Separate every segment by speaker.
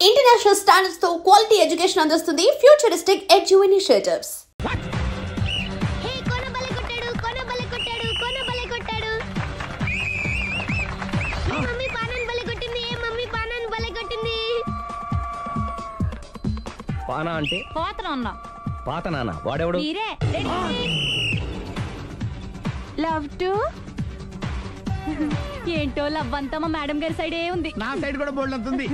Speaker 1: International standards తో quality education అందిస్తుంది futuristic edu initiatives.
Speaker 2: పానా అంటే పాతనాన్న వాడెవడు?
Speaker 3: లవ్ టు ఏంటో లవ్ అంతా మా మేడం గారి సైడే ఉంది.
Speaker 4: నా సైడ్ కూడా బోల్డ్ అంతుంది.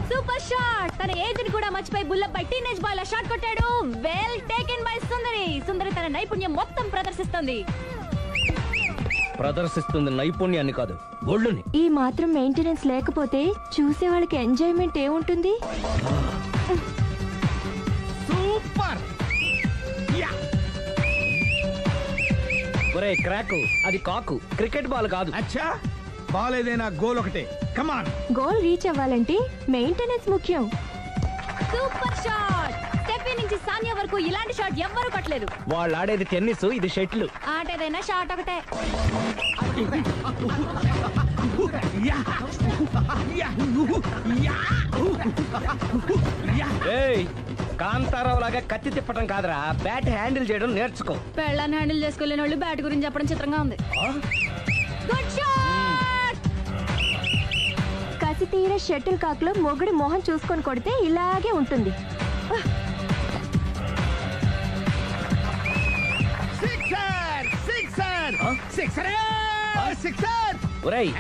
Speaker 3: Super shot. తన ఏజ్ ని కూడా మర్చిపోయి బుల్లపై టీనేజ్ బాయ్ లా షాట్ కొట్టాడు. Well taken by Sundari. Sundari తన నైపుణ్యం మొత్తం ప్రదర్శిస్తుంది
Speaker 2: నైపుణ్యాన్ని కాదు, ఒళ్ళుని.
Speaker 3: ఈ మాత్రం మెయింటెనెన్స్ లేకపోతే చూసే వాళ్ళకి ఎంజాయ్మెంట్ ఏముంటుంది?
Speaker 4: సూపర్.
Speaker 2: ఒరే క్రాక్, అది కాకు, క్రికెట్ బాల్ కాదు.
Speaker 4: అచ్చా, బాల్ ఏదైనా గోల్ ఒకటే. కమాన్.
Speaker 3: గోల్ రీచ్ అవ్వాలంటే మెయింటెనెన్స్ ముఖ్యం. Super shot. స్టెఫీ నుంచి సానియా వరకు ఇలాంటి షాట్ ఎవ్వరూ కొట్టలేదు.
Speaker 2: వాళ్ళు ఆడేది టెన్నిస్, ఇది షటిల్.
Speaker 3: ఆట ఏదైనా షాట్ ఒకటే.
Speaker 2: కాంతారావు లాగా కత్తి తిప్పటం కాదురా, బ్యాట్ హ్యాండిల్ చేయడం నేర్చుకో.
Speaker 3: పెళ్ళాన్ని హ్యాండిల్ చేసుకోలేని వాళ్ళు బ్యాట్ గురించి చెప్పడం చిత్రంగా ఉంది. Good shot. కసి తీర షటిల్ కాక్ లో మొగుడి మొహం చూసుకొని కొడితే ఇలాగే ఉంటుంది.
Speaker 2: ఒరేయ్,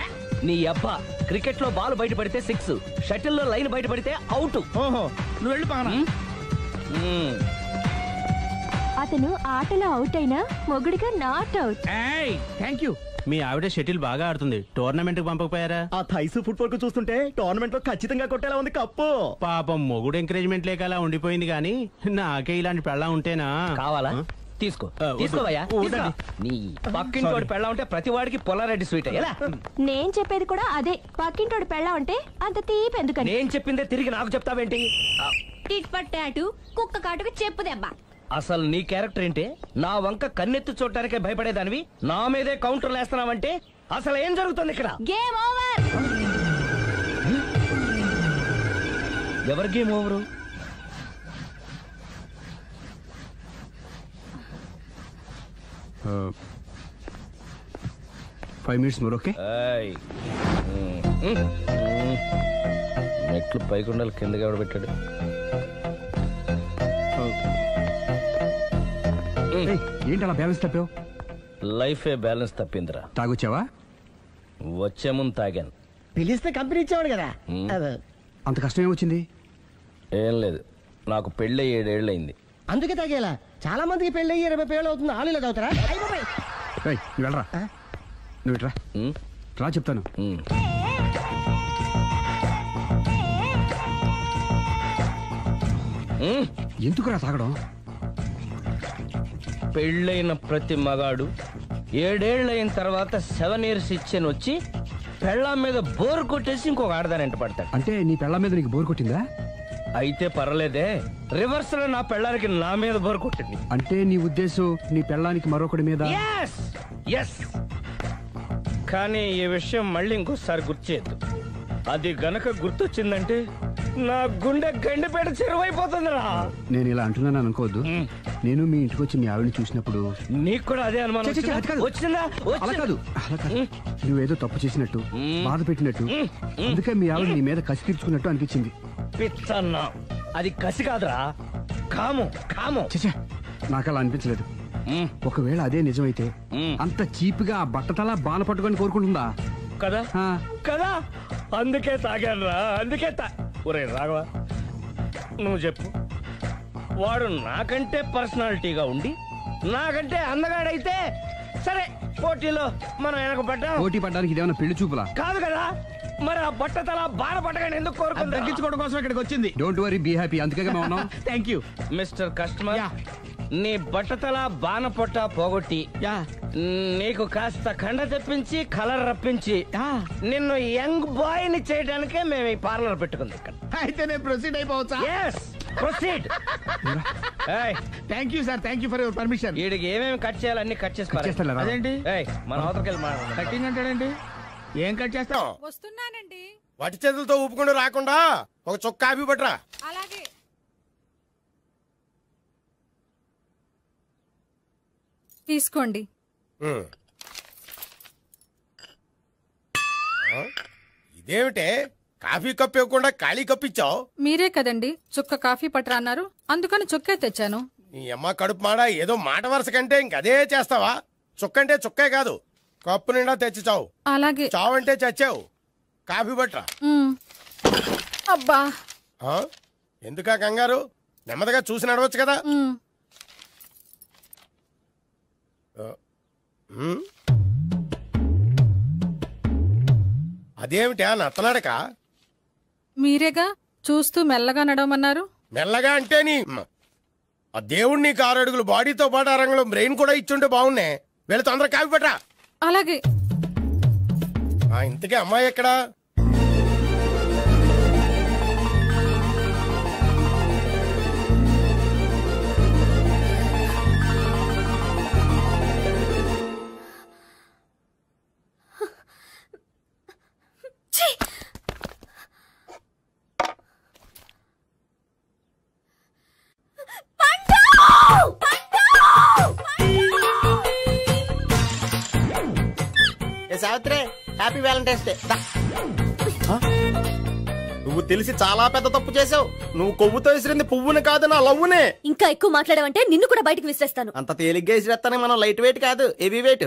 Speaker 2: నీ అబ్బా క్రికెట్ లో బాల్ బయట పడితే 6, షటిల్ లో లైన్ బయట పడితే అవుట్.
Speaker 4: ఓహో, నువ్వు వెళ్ళి పానా.
Speaker 3: అతను ఆటలో అవుట్ అయినా మొగుడిగా నాట్ అవుట్.
Speaker 4: Thank you.
Speaker 5: మీ ఆవిడ షటిల్ బాగా ఆడుతుంది, టోర్నమెంట్ కి పంపకపోయారా?
Speaker 6: ఆ థైస్ ఫుట్బాల్ కు చూస్తుంటే టోర్నమెంట్ లో ఖచ్చితంగా కొట్టేలా ఉంది కప్పు.
Speaker 5: పాపం మొగుడు ఎంకరేజ్మెంట్ లేక అలా ఉండిపోయింది గానీ నాకే ఇలాంటి పెళ్ళా ఉంటేనా.
Speaker 2: కావాలా? తీసుకో, తీసుకోవయ్యా. నీ పక్కింటోడి పెళ్ళ ఉంటే ప్రతి వాడికి పొలారెడ్డి స్వీట్. ఎలా?
Speaker 3: నేను చెప్పేది కూడా అదే. పక్కింటోడి పెళ్ళా ఉంటే అంత తీపి ఎందుకని.
Speaker 2: నేను చెప్పిందే తిరిగి నాకు చెప్తావేంటి?
Speaker 3: టిట్ పట్ టాటూ, కుక్క కాటుకు చెప్పు దెబ్బ.
Speaker 2: అసలు నీ క్యారెక్టర్ ఏంటి? నా వంక కన్నెత్తి చూడటానికే భయపడేదానివి నా మీదే కౌంటర్లు వేస్తున్నావంటే అసలు ఏం జరుగుతుంది ఇక్కడ?
Speaker 3: Game over.
Speaker 2: ఎవరి game over?
Speaker 5: 5 minutes more, okay?
Speaker 2: మెట్లు పైకుండాలి, కిందకి ఎవడ పెట్టాడు?
Speaker 5: ఏంటి అలా బ్యాలెన్స్ తప్పావు?
Speaker 2: లైఫే బ్యాలెన్స్ తప్పిందిరా.
Speaker 5: తాగొచ్చావా?
Speaker 2: వచ్చే ముందు తాగాను.
Speaker 6: పిలిస్తే కంపెనీ ఇచ్చేవాడు కదా.
Speaker 5: అంత కష్టం ఏమొచ్చింది?
Speaker 2: ఏం లేదు, నాకు పెళ్ళి 7 ఏళ్ళు అయింది.
Speaker 6: అందుకే తాగేలా. చాలా మందికి పెళ్ళి 20 ఏళ్ళు అవుతుంది. ఆలు ఇలా తాగుతారా?
Speaker 5: నువ్వు వెళ్ళరా, నువ్వు ఇట్రా రా చెప్తాను. ఎందుకురా తాగడం?
Speaker 2: పెళ్ళైన ప్రతి మగాడు 7 ఏళ్ళు అయిన తర్వాత 7 years ఇచ్చాను వచ్చి పెళ్ళాం మీద బోరు కొట్టేసి ఇంకొక ఆడదాని పడతాడు.
Speaker 5: అంటే నీ పెళ్ళాం మీద నీకు బోరు కొట్టిందా?
Speaker 2: అయితే పర్లేదే, రివర్స్ లో నా పెళ్ళానికి నా మీద బోరు కొట్టింది.
Speaker 5: అంటే నీ ఉద్దేశం నీ పెళ్ళానికి మరొకటి మీద?
Speaker 2: కానీ ఈ విషయం మళ్ళీ ఇంకోసారి గుర్తుచేయద్దు. అది గనక గుర్తొచ్చిందంటే నా గుండె గండిపేట చెరువైపోతుందిరా.
Speaker 5: నేను ఇలా అంటున్నాను అనుకోవద్దు. నేను మీ ఇంటికి వచ్చి మీ ఆవిడని చూసినప్పుడు
Speaker 2: నీకు కూడా అదే అనుమానం వచ్చిందా?
Speaker 5: అలా కాదు, నువ్వేదో తప్పు చేసినట్టు, బాధ పెట్టినట్టు, అందుకే మీ ఆవిడ నీ మీద కసి తీర్చుకున్నట్టు అనిపించింది.
Speaker 2: పిచ్చన్నా, అది కసి కాదురా, కాము.
Speaker 5: చచ్చా, నాకు అలా అనిపించలేదు. ఒకవేళ అదే నిజమైతే అంత చీప్ గా బట్టతలా బాణ పట్టుకొని కోరుకుంటుందా?
Speaker 2: కదా కదా, అందుకే తాగాను రా, అందుకే ఒరే రాఘవ, నువ్వు చెప్పు. వాడు నాకంటే పర్సనాలిటీగా ఉండి నాకంటే అందగాడైతే సరే, పోటీలో మనం వెనకబడ్డాం.
Speaker 5: పోటీ పడ్డానికి ఇదేమన్నా పెళ్లి చూపులా?
Speaker 2: కాదు కదా, మరి ఆ బట్టతల బాణ పట్టగానే ఎందుకు కోరుకుంది?
Speaker 4: తగ్గించుకోవడం కోసం ఇక్కడికి వచ్చింది.
Speaker 5: Don't worry, be happy. అందుకే మేము ఉన్నాం.
Speaker 4: Thank you
Speaker 2: mister customer. నీ బట్టతల బాణ పొట్ట పోగొట్టి నీకు కాస్త కండ తెప్పించి కలర్ రప్పించి నిన్ను యంగ్ బాయ్ ని చేయడానికే మేము ఈ పార్లర్ పెట్టుకుంది ఇక్కడ.
Speaker 4: అయితే నేను ప్రొసీడ్ అయిపోవచ్చా?
Speaker 2: Proceed.
Speaker 4: Thank you sir, thank you for your permission.
Speaker 2: వీడికి ఏమేమి కట్ చేయాలి అన్ని కట్ చేసి
Speaker 4: అదేంటి
Speaker 2: మన అవతలకి వెళ్ళి
Speaker 4: కటింగ్ అంటాడండి. ఏం కట్ చేస్తావు?
Speaker 7: వస్తున్నానండి. వటి చేతులతో ఊపుకుండా రాకుండా ఒక చుక్క కాఫీ పట్టరా.
Speaker 3: అలాగే. తీసుకోండి.
Speaker 7: ఇదేమిటే కాఫీ కప్ ఇవ్వకుండా ఖాళీ కప్ ఇచ్చావు?
Speaker 3: మీరే కదండి చుక్క కాఫీ పట్టరా అన్నారు, అందుకని చుక్కే తెచ్చాను.
Speaker 7: నీ అమ్మ కడుపు మాడ, ఏదో మాట వరుస కంటే ఇంకదే చేస్తావా? చుక్కంటే చుక్కే కాదు, కప్పు నిండా తెచ్చి చావు.
Speaker 3: అలాగే.
Speaker 7: చావంటే చచ్చావు. కాఫీ పట్టరా.
Speaker 3: అబ్బా
Speaker 7: ఎందుకా కంగారు? నెమ్మదిగా చూసి నడవచ్చు కదా. అదేమిటా నత్తనాడక?
Speaker 3: మీరేగా చూస్తూ మెల్లగా నడవమన్నారు.
Speaker 7: మెల్లగా అంటే నీ ఆ దేవుడు నీకు 6 అడుగులు బాడీతో పాటు 6 రంగులు బ్రెయిన్ కూడా ఇచ్చుంటే బాగున్నాయి. వీళ్ళ తొందరగా కాఫీ పట్టరా.
Speaker 3: అలాగే.
Speaker 7: ఇంతకీ అమ్మాయి ఎక్కడా?
Speaker 2: Savitri, happy Valentine's day. నువ్వు తెలిసి చాలా పెద్ద తప్పు చేసావు. నువ్వు కొవ్వుతో విసిరింది పువ్వుని కాదు, నా లవ్వునే.
Speaker 3: ఇంకా ఎక్కువ మాట్లాడవంటే నిన్ను కూడా బయటకు విసిరేస్తాను.
Speaker 2: అంత తేలిగ్గా విసిరేస్తానే, మనం లైట్ వెయిట్ కాదు, హెవీ వెయిట్.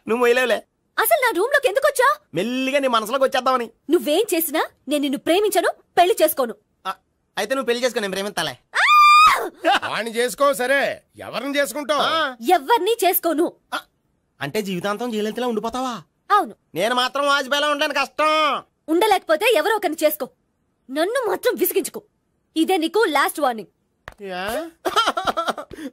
Speaker 2: నువ్వు వేయలేవులే.
Speaker 3: అసలు నా రూమ్ లోకి ఎందుకు వచ్చా?
Speaker 2: మెల్లిగా నీ మనసులోకి వచ్చేద్దామని.
Speaker 3: నువ్వేం చేసినా నేను నిన్ను ప్రేమించను, పెళ్లి చేసుకోను.
Speaker 2: అయితే నువ్వు పెళ్లి చేసుకో, నేను ప్రేమిస్తాలే.
Speaker 7: వాణ్ణి చేసుకో. సరే, ఎవరిని చేసుకుంటావు?
Speaker 3: ఎవరిని చేసుకోను.
Speaker 2: అంటే జీవితాంతం జైలెంతలా ఉండిపోతావా?
Speaker 3: అవును.
Speaker 2: నేను మాత్రం వాజ్పేయిలా ఉండడానికి కష్టం.
Speaker 3: ఉండలేకపోతే ఎవరో ఒకరిని చేసుకో, నన్ను మాత్రం విసిగించుకో. ఇదే నీకు లాస్ట్ వార్నింగ్.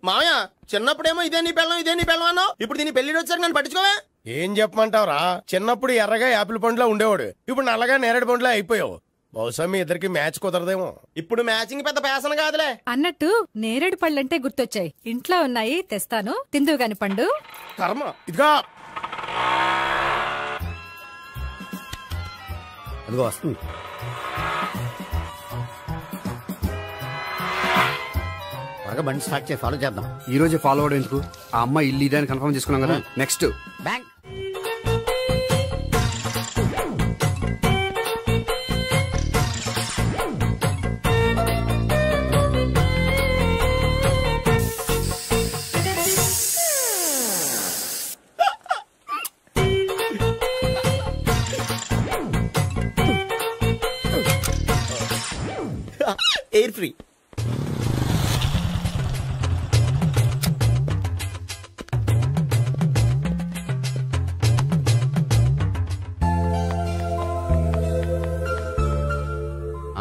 Speaker 2: మామయ్య, చిన్నప్పుడేమో ఇదే నీ పెళ్ళం అన్నావు, ఇప్పుడు దీని పెళ్లి వచ్చారు నన్ను పట్టించుకోవా?
Speaker 7: ఏం చెప్పమంటావురా? చిన్నప్పుడు ఎర్రగా యాపిల్ పండులో ఉండేవాడు, ఇప్పుడు నల్లగా నేరేడు పండులో అయిపోయావు. బహుశా మీ ఇద్దరికి మ్యాచ్ కుదరదేమో.
Speaker 2: ఇప్పుడు మ్యాచింగ్ పెద్ద పేసన కాదులే.
Speaker 3: అన్నట్టు నేరేడు పళ్ళంటే గుర్తొచ్చాయి. ఇంట్లో ఉన్నాయి, తెస్తాను, తిందువు గాని పండు.
Speaker 7: కర్మ. ఇదిగా
Speaker 5: అదిగో వస్తుంది.
Speaker 6: బాగా బండి స్టార్ట్ చేసి ఫాలో చేద్దాం.
Speaker 5: ఈ రోజే ఫాలో అవడం ఎందుకు? ఆ అమ్మాయి ఇల్లు ఇదని కన్ఫర్మ్ చేసుకున్నాం కదా. Next
Speaker 6: bank.
Speaker 2: Air free.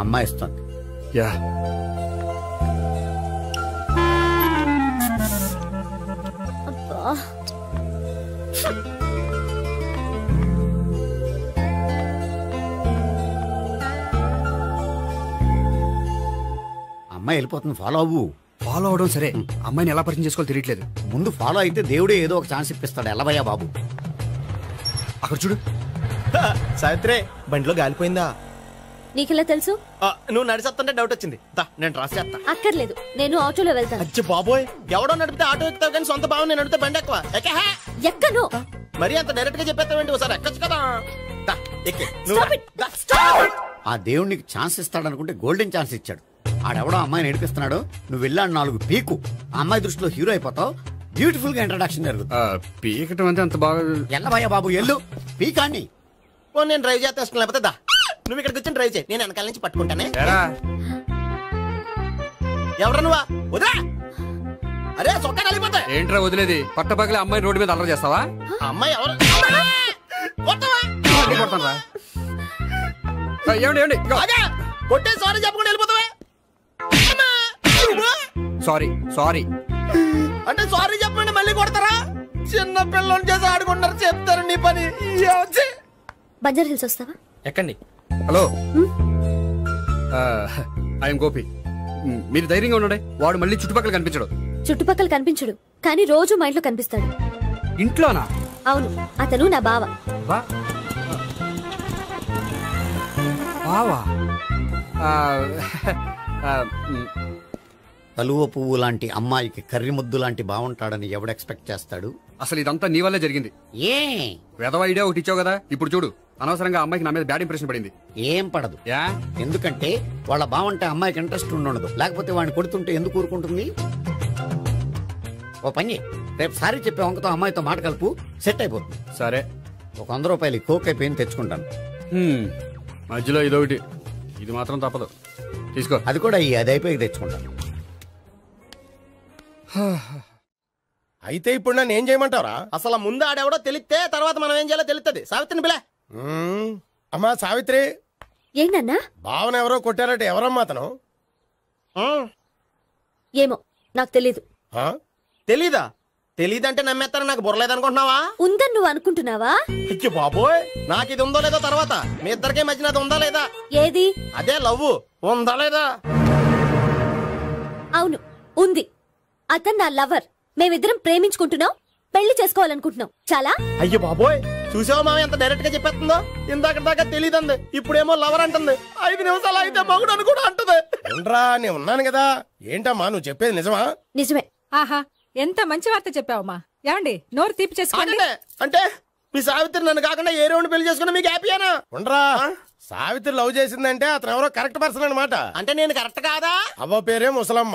Speaker 6: అమ్మాయి ఇస్తుంది.
Speaker 5: యా,
Speaker 6: అమ్మాయి వెళ్ళిపోతుంది, ఫాలో అవ్వు.
Speaker 5: ఫాలో అవడం సరే, అమ్మాయిని ఎలా పరిచయం చేసుకోవాలో తెలియట్లేదు.
Speaker 6: ముందు ఫాలో అయితే దేవుడే ఏదో ఒక ఛాన్స్ ఇప్పిస్తాడు. ఎలవయ్యా బాబు.
Speaker 5: అక్కడ చూడు.
Speaker 2: సావిత్రి, బండిలో గాలిపోయిందా?
Speaker 3: నీకెలా తెలుసు?
Speaker 2: నువ్వు నడిచేస్తుంటే డౌట్ వచ్చింది. నేను రాసి చేస్తా.
Speaker 3: అక్కర్లేదు, నేను ఆటోలో వెళ్తాను.
Speaker 2: అచ్చి బాబోయ్, ఎవడో నడిపితే ఆటో ఎక్కుతావు కానీ సొంత భావం నేను నడిపితే బండి ఎక్కువ.
Speaker 3: ఎక్కను.
Speaker 2: మరి అంత డైరెక్ట్ గా చెప్పేస్తావేంటి? ఒకసారి ఎక్కొచ్చు కదా.
Speaker 6: ఆ దేవుడు నీకు ఛాన్స్ ఇస్తాడనుకుంటే గోల్డెన్ ఛాన్స్ ఇచ్చాడు. ఆడెవడో అమ్మాయిని నడిపిస్తున్నాడు, నువ్వు వెళ్ళాడు 4 పీకు. ఆ అమ్మాయి దృష్టిలో హీరో అయిపోతావు. బ్యూటిఫుల్ గా ఇంట్రడక్షన్ జరుగుతుంది.
Speaker 5: పీకటం అంటే అంత బాగా
Speaker 6: ఎల్లవయ్యా బాబు, ఎల్లు పీకాన్ని.
Speaker 2: నేను డ్రైవ్ చేస్తాను, లేకపోతే దా నువ్వు ఇక్కడికి వచ్చి డ్రైవ్ చేయి, నేను వెనకాల నుంచి పట్టుకుంటానే. ఎవరు నువ్వా? వదిలా. అరే చొక్కా కలిగిపోతా.
Speaker 5: ఏంట్రా వదిలేది? పట్టపగలే అమ్మాయి రోడ్డు మీద అల్లరి చేస్తావా?
Speaker 2: అమ్మాయి ఎవరు? కొట్టే సారీ చెప్పకుండా వెళ్ళిపోతావా?
Speaker 5: సారీ
Speaker 2: అంటే సారీ చెప్పండి మళ్ళీ కొడతారా? చిన్న పిల్లలు చేసి ఆడుకుంటారు, చెప్తారు నీ పని.
Speaker 3: బంజారా హిల్స్ వస్తావా?
Speaker 2: ఎక్కండి.
Speaker 5: Hello, I'm Gopi. మీరు ధైర్యంగా ఉండండి. వాడు మళ్ళీ చుట్టుపక్కల కనిపించడు.
Speaker 3: చుట్టుపక్కల కనిపించడు, కానీ రోజు మా ఇంట్లో కనిపిస్తాడు.
Speaker 5: ఇంట్లోనా?
Speaker 3: అవును, అతను నా బావ.
Speaker 5: బావా
Speaker 6: కలువ పువ్వు లాంటి అమ్మాయికి కర్రి ముద్దు లాంటి బాగుంటాడని ఎవడు ఎక్స్పెక్ట్ చేస్తాడు?
Speaker 5: అసలు ఇదంతా నీ వల్లే జరిగింది.
Speaker 6: ఏ
Speaker 5: వెధవ ఐడియా ఒకటి ఇచ్చావు కదా, ఇప్పుడు చూడు అనవసరంగా అమ్మాయికి నా మీద బ్యాడ్ ఇంప్రెషన్ పడింది.
Speaker 6: ఏం పడదు.
Speaker 5: యా
Speaker 6: ఎందుకంటే వాళ్ళ బావంటే అమ్మాయికి ఇంట్రెస్ట్ ఉండదు. లేకపోతే వాడిని కొడుతుంటే ఎందుకు ఊరుకుంటుంది? ఓ పని, రేపు సారీ చెప్పే వంకతో అమ్మాయితో మాట కలుపు, సెట్ అయిపోతుంది.
Speaker 5: సరే,
Speaker 6: ఒక 100 రూపాయలు కోక్ అయిపోయింది తెచ్చుకుంటాను.
Speaker 5: మధ్యలో ఇదొకటి, ఇది మాత్రం తప్పదు. తీసుకో.
Speaker 6: అది కూడా అది అయిపోయి తెచ్చుకుంటాను.
Speaker 7: అయితే ఇప్పుడు నన్ను ఏం చేయమంటావరా?
Speaker 2: అసలు ముందు ఆడెవడో తెలిస్తే తర్వాత మనం ఏం చేయాలో తెలుస్తుంది. సావిత్రిని పిల్ల.
Speaker 7: అమ్మా సావిత్రి,
Speaker 3: ఏంటన్నా?
Speaker 7: భావన ఎవరో కొట్టారట, ఎవరమ్మా అతను?
Speaker 3: ఏమో నాకు తెలీదు.
Speaker 2: తెలీదా? తెలీదంటే నమ్మేస్తారని నాకు బుర్రలేదనుకుంటున్నావా?
Speaker 3: ఉందని నువ్వు అనుకుంటున్నావా?
Speaker 2: అయ్యో బాబోయ్, నాకు ఇది ఉందో లేదో తర్వాత. మీ ఇద్దరికే మధ్యన అది ఉందా లేదా?
Speaker 3: ఏది?
Speaker 2: అదే లవ్ ఉందా లేదా?
Speaker 3: అవును, ఉంది. అతను నా లవర్. మేమిద్దరం ప్రేమించుకుంటున్నాం, పెళ్లి చేసుకోవాలనుకుంటున్నాం. చాలా.
Speaker 2: అయ్యో బాబోయ్, చూసావా మామ ఎంత డైరెక్ట్ గా చెప్పేస్తుందో? ఇందాక దాకా తెలియదండి, ఇప్పుడేమో లవర్ అంటుంది. 5 నిమిషాలు అయితే మగుడు అని కూడా అంటుంది.
Speaker 7: ఉండరా, నేను ఉన్నాను కదా. ఏంటమ్మా నువ్వు చెప్పేది నిజమా?
Speaker 3: నిజమే.
Speaker 8: ఆహా, ఎంత మంచి వార్త చెప్పావమ్మా. ఏమండి, నోరు తీపి చేసుకోండి.
Speaker 2: అంటే మీ సావిత్రి నన్ను కాకుండా ఏ రౌండ్ పెళ్లి చేసుకున్నా మీకు హ్యాపీయేనా?
Speaker 7: ఉండరా, సావిత్రి లవ్ చేసిందంటే అతను ఎవరో కరెక్ట్ పర్సన్ అనమాట.
Speaker 2: అంటే నేను కరెక్ట్ కాదా?
Speaker 7: అవ్వ పేరే ముసలమ్మ.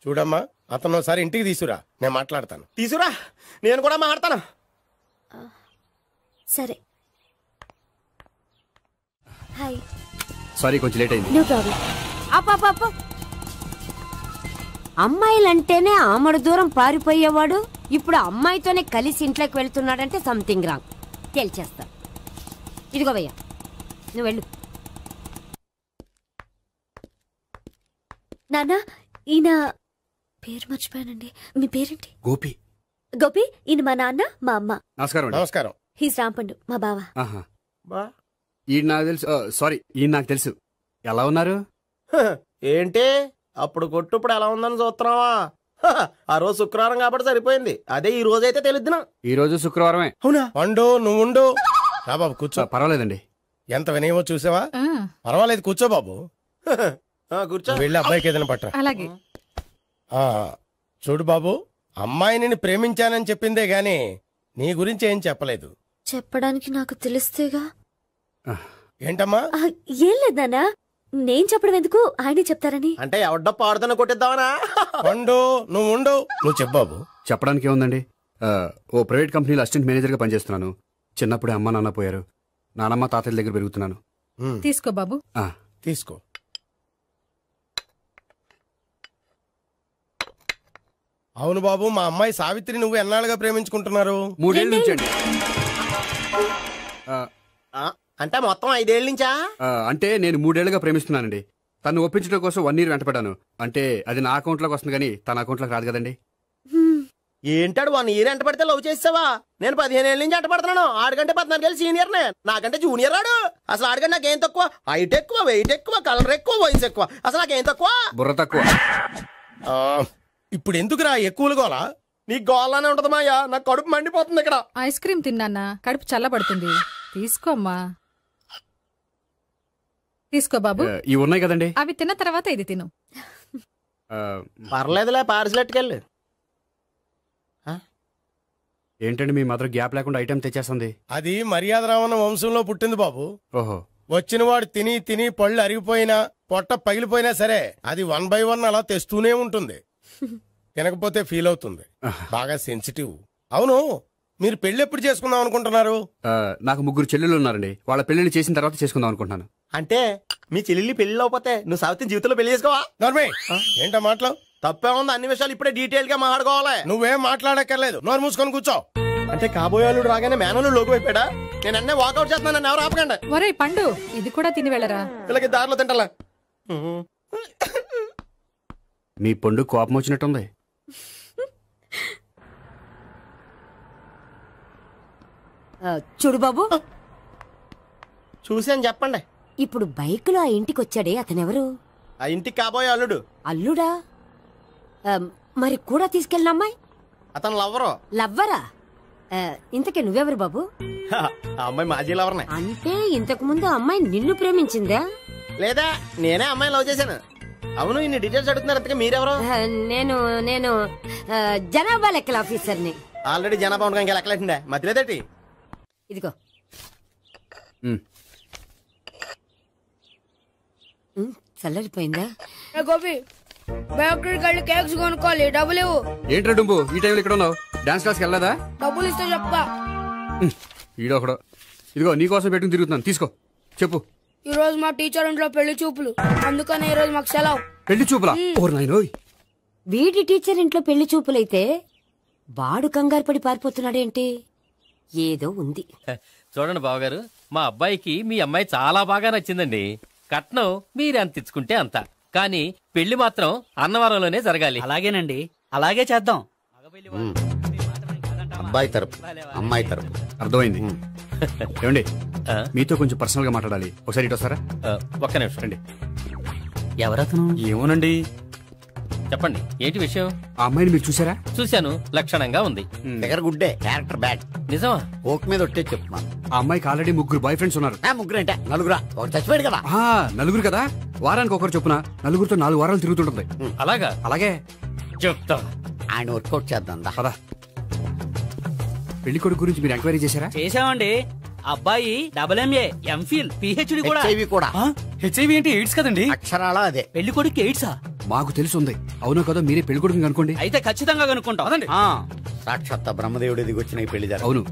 Speaker 7: చూడమ్మా, అతను ఒకసారి ఇంటికి తీసుకురా, నేను మాట్లాడతాను.
Speaker 2: తీసురా, నేను కూడా మాట్లాడతాను.
Speaker 3: సరే. హాయ్.
Speaker 5: సారీ, కొంచెం లేట్ అయింది.
Speaker 3: No problem.
Speaker 9: అప్ప అమ్మాయిలంటేనే ఆమడు దూరం పారిపోయేవాడు ఇప్పుడు అమ్మాయితోనే కలిసి ఇంట్లోకి వెళ్తున్నాడంటే సంథింగ్ రాంగ్. తేల్చేస్తా. ఇదిగో భయ్యా, నువ్వు వెళ్ళు.
Speaker 3: నాన్న, ఈయన పేరు మర్చిపోయానండి. మీ పేరేంటి?
Speaker 5: గోపి.
Speaker 3: గోపి, ఈయన మా నాన్న, మా అమ్మ.
Speaker 5: నమస్కారం.
Speaker 7: నమస్కారం.
Speaker 3: హీస్ రాంపండు, మా బావ.
Speaker 5: ఈయన నాకు తెలుసు. సారీ, ఈయన నాకు తెలుసు. ఎలా ఉన్నారు?
Speaker 2: ఏంటి అప్పుడు కొట్టు ఇప్పుడు ఎలా ఉందని చూస్తున్నావా? ఆ రోజు శుక్రవారం కాబట్టి సరిపోయింది. అదే ఈ రోజు అయితే తెలుద్దునా.
Speaker 5: ఈ రోజు శుక్రవారమే.
Speaker 2: అవునా?
Speaker 7: వండు, నువ్వు ఉండు. రా బాబు కూర్చో.
Speaker 5: పర్వాలేదండి.
Speaker 7: ఎంత వినయమో చూసావా? పర్వాలేదు, కూర్చో బాబు.
Speaker 2: కూర్చో.
Speaker 7: వెళ్ళి అబ్బాయికి ఏదైనా పట్టరా.
Speaker 8: అలాగే.
Speaker 7: చూడు బాబు, అమ్మాయిని నేను ప్రేమించానని చెప్పిందే గాని నీ గురించి ఏం చెప్పలేదు.
Speaker 3: చెప్పడానికి నాకు తెలిస్తేగా.
Speaker 7: ఏంటమ్మా?
Speaker 3: ఏం లేదు నాన్న, నేను చెప్పడం ఎందుకు, ఆయనే చెప్తారని.
Speaker 2: అంటే ఎవడ్డో పాడుతున్న కొట్టిద్దామనా?
Speaker 7: వండు, నువ్వు ఉండు. నువ్వు చెప్పు బాబు.
Speaker 5: చెప్పడానికి ఏముందండి, ఓ ప్రైవేట్ కంపెనీలో అసిస్టెంట్ మేనేజర్గా పనిచేస్తున్నాను. చిన్నప్పుడే అమ్మ నాన్న పోయారు. నానమ్మ తాతయ్య దగ్గర పెరుగుతున్నాను.
Speaker 8: తీసుకో బాబు.
Speaker 7: తీసుకో. అవును బాబు, మా అమ్మాయి సావిత్రి నువ్వు ఎన్నాళ్ళుగా ప్రేమించుకుంటున్నారు?
Speaker 5: 3 ఏళ్ళ నుంచి అండి.
Speaker 2: అంటే మొత్తం 5 ఏళ్ళ నుంచా?
Speaker 5: అంటే నేను 3 ఏళ్ళుగా ప్రేమిస్తున్నానండి. తను ఒప్పించడం కోసం 1 year వెంటపడ్డాను. అంటే అది నా అకౌంట్లోకి వస్తుంది కానీ తన అకౌంట్లోకి రాదు కదండి.
Speaker 2: ఏంటాడు 1 year ఎంట పడితే లవ్ చేసావా? నేను 15 ఏళ్ళ నుంచి ఎంట పడుతున్నాను. ఆడికంటే 14 ఏళ్ళు సీనియర్ నే, నాకంటే జూనియర్ ఆడు. అసలు ఆడికంటే నాకేం తక్కువ? హైట్ ఎక్కువ, వెయిట్ ఎక్కువ, కలర్ ఎక్కువ, వయసు ఎక్కువ. అసలు నాకేం తక్కువ?
Speaker 5: బుర్ర తక్కువ.
Speaker 7: ఇప్పుడు ఎందుకురా ఎక్కువలు గోలా?
Speaker 2: నీకు గోళ్ళనే ఉంటది మాయా, నాకు కడుపు మండిపోతుంది ఇక్కడ.
Speaker 8: ఐస్ క్రీమ్ తిన్నానా, కడుపు చల్లబడుతుంది. తీసుకోమ్మా. తీసుకో బాబు.
Speaker 5: ఇవి ఉన్నాయి కదండి,
Speaker 8: అవి తిన్న తర్వాత ఇది తిను.
Speaker 2: పర్లేదులే, పార్సిలెట్కెళ్ళి.
Speaker 5: ఏంటండి మీ మదర్ గ్యాప్ లేకుండా ఐటెం తెచ్చేస్తుంది?
Speaker 7: అది మర్యాద రావణ వంశంలో పుట్టింది బాబు.
Speaker 5: ఓహో.
Speaker 7: వచ్చిన వాడు తిని తిని పళ్ళు అరిగిపోయినా పొట్ట పగిలిపోయినా సరే అది 1 by 1 అలా తెస్తూనే ఉంటుంది. తినకపోతే ఫీల్ అవుతుంది. బాగా సెన్సిటివ్. అవును, మీరు పెళ్లి ఎప్పుడు చేసుకుందాం అనుకుంటున్నారు?
Speaker 5: నాకు 3 చెల్లెలు ఉన్నారండి. వాళ్ళ పెళ్లిని చేసిన తర్వాత చేసుకుందాం అనుకుంటున్నాను.
Speaker 2: అంటే మీ చెల్లెల్ని పెళ్లి అవ్వకపోతే నువ్వు సావిత్రి జీవితంలో పెళ్లి చేసుకోవా?
Speaker 7: నోర్మే, ఏంటో మాటలు?
Speaker 2: తప్పే ఉంది, అన్ని విషయాలు ఇప్పుడే డీటెయిల్ గా మాట్లాడుకోవాలి.
Speaker 7: నువ్వేం మాట్లాడక్కర్లేదు, నోరు మూసుకొని కూర్చో.
Speaker 2: అంటే కాబోయేవాళ్ళు రాగానే మేనలు లోకి అయిపోయాడా? నేను అన్నీ వాకౌట్ చేస్తున్నాను, నన్ను ఎవరు ఆపకండి.
Speaker 8: ఒరే పండు, ఇది కూడా తిని వెళ్ళరా.
Speaker 2: వీళ్ళకి దారిలో తింటలా.
Speaker 5: మీ పండు కోపం వచ్చినట్టుంది.
Speaker 9: చూడు బాబు,
Speaker 2: చూసి అని చెప్పండి.
Speaker 9: ఇప్పుడు బైకులో ఆ ఇంటికి వచ్చాడే అతనెవరు?
Speaker 2: ఆ ఇంటికి కాబోయే అల్లుడు.
Speaker 9: అల్లుడా? మరి కూడా తీసుకెళ్ళిన అమ్మాయి?
Speaker 2: అతను లవ్వరు.
Speaker 9: లవ్వరా? ఇంతకే నువ్వెవరు బాబు?
Speaker 2: ఆ అమ్మాయి మాజీ లవర్నే.
Speaker 9: అంటే ఇంతకు ముందు అమ్మాయి నిన్ను ప్రేమించిందా?
Speaker 2: లేదా నేనే అమ్మాయి లవ్ చేశాను. అవును, ఇన్ని డీటెయిల్స్ అడుగుతున్నారు. అంతగా మీరెవరు?
Speaker 9: నేను నేను జనాభా లెక్కల ఆఫీసర్ని.
Speaker 2: ఆల్రెడీ జనాభా ఉండగా ఇంకా లెక్కలేటండే మధ్యలేదటి.
Speaker 9: ఇదిగో చల్లరిపోయిందా?
Speaker 10: గోపి బయోక్రెడిట్ కార్డు కేక్స్ కొనుక్కోవాలి, డబ్బులు ఇవ్వు.
Speaker 5: ఏంట్రా డుంబు ఈ టైంలో ఇక్కడ ఉన్నావు? డాన్స్ క్లాస్కి వెళ్ళదా?
Speaker 10: డబ్బులు ఇస్తే చెప్తా.
Speaker 5: ఈడొకడు. ఇదిగో నీకోసం పెట్టుకుని తిరుగుతున్నాను, తీసుకో. చెప్పు.
Speaker 10: ఈ రోజు మా టీచర్ ఇంట్లో పెళ్లి చూపులు, అందుకని ఈ రోజు మాకు సెలవు.
Speaker 5: పెళ్లి చూపులా? ఓర్ నాయనోయ్.
Speaker 9: వీడి టీచర్ ఇంట్లో పెళ్లి చూపులైతే వాడు కంగారు పడి పారిపోతున్నాడేంటి? ఏదో ఉంది.
Speaker 11: చూడండి బావగారు, మా అబ్బాయికి మీ అమ్మాయి చాలా బాగా నచ్చిందండి. కట్నం మీరే అంత ఇచ్చుకుంటే అంత, కానీ పెళ్లి మాత్రం అన్నవరంలోనే జరగాలి.
Speaker 12: అలాగేనండి, అలాగే చేద్దాం.
Speaker 6: అబ్బాయి తరపు అమ్మాయి తరపు.
Speaker 5: అర్థమైంది. ఏమండి మీతో కొంచెం పర్సనల్ గా మాట్లాడాలి, ఒకసారి ఇటు వస్తారా?
Speaker 11: ఒక్క నిమిషం అండి.
Speaker 12: ఎవరతను?
Speaker 5: ఏమోనండి.
Speaker 11: చెప్పండి, ఏంటి విషయం?
Speaker 5: ఆ అమ్మాయిని మీరు చూసారా?
Speaker 11: చూశాను, లక్షణంగా ఉంది.
Speaker 6: దగ్గర గుడ్డే, క్యారెక్టర్ బ్యాడ్.
Speaker 11: నిజమా?
Speaker 6: ఓక్ మీద ఒట్టే చెప్తున్నాను.
Speaker 5: ఆ అమ్మాయికి ఆల్రెడీ 3 బాయ్ ఫ్రెండ్స్ ఉన్నారు.
Speaker 6: ముగ్గురు అంటే నలుగురా? ఒకటి చచ్చిపోయాడు కదా.
Speaker 5: నలుగురు కదా, వారానికి ఒకరు చొప్పున నలుగురితో 4 వారాలు తిరుగుతుంటుంది.
Speaker 11: అలాగా?
Speaker 5: అలాగే
Speaker 11: చెప్తా.
Speaker 6: ఆయన వర్కౌట్ చేద్దాం
Speaker 5: పదా. పెళ్లి కొడుకు గురించి మీరు ఎంక్వైరీ చేశారా?
Speaker 12: చేశామండి. అబ్బాయి MA, MPhil, PhD కూడా.
Speaker 6: హెచ్ఐవి కూడా.
Speaker 12: హెచ్ఐవి అంటే ఎయిడ్స్ కదండి?
Speaker 6: అక్షరాలా అదే.
Speaker 12: పెళ్లి కొడుకు ఎయిడ్సా?
Speaker 5: మాకు తెలుసుంది. అవునో కదా, మీరే పెళ్లి కొడుకుని కనుకోండి.
Speaker 12: అయితే ఖచ్చితంగా కనుక్కుంటాం.
Speaker 6: సాక్షాత్ బ్రహ్మదేవుడి దిగి వచ్చిన ఈ పెళ్లి
Speaker 5: అవును.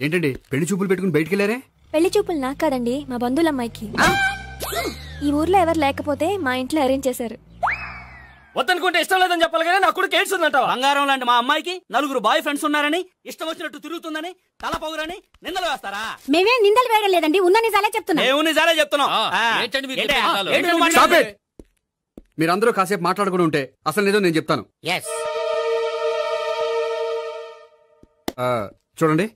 Speaker 5: ఏంటండి పెళ్లి చూపులు పెట్టుకుని బయటికి వెళ్ళారే?
Speaker 3: పెళ్లి చూపులు నాకు కాదండి, మా బంధువుల అమ్మాయికి. ఈ ఊర్లో ఎవరు లేకపోతే మా ఇంట్లో అరేంజ్ చేశారు.
Speaker 11: వద్దనుకుంటే ఇష్టం లేదని చెప్పాలి కదా, నా కొడుకు ఎయిడ్స్ ఉందంటావా?
Speaker 12: బంగారం లాంటి మా అమ్మాయికి 4 బాయ్ ఫ్రెండ్స్ ఉన్నారని, ఇష్టం వచ్చినట్టు తిరుగుతుందని, తల పౌరని నిందలు వేస్తారా?
Speaker 9: మేమే నిందలు వేయడం లేదండి, ఉన్న నిజాలే చెప్తున్నా.
Speaker 12: మేము నిజాలే చెప్తున్నాం.
Speaker 5: మీరందరూ కాసేపు మాట్లాడుకుని ఉంటే అసలు నిజం నేను చెప్తాను. చూడండి,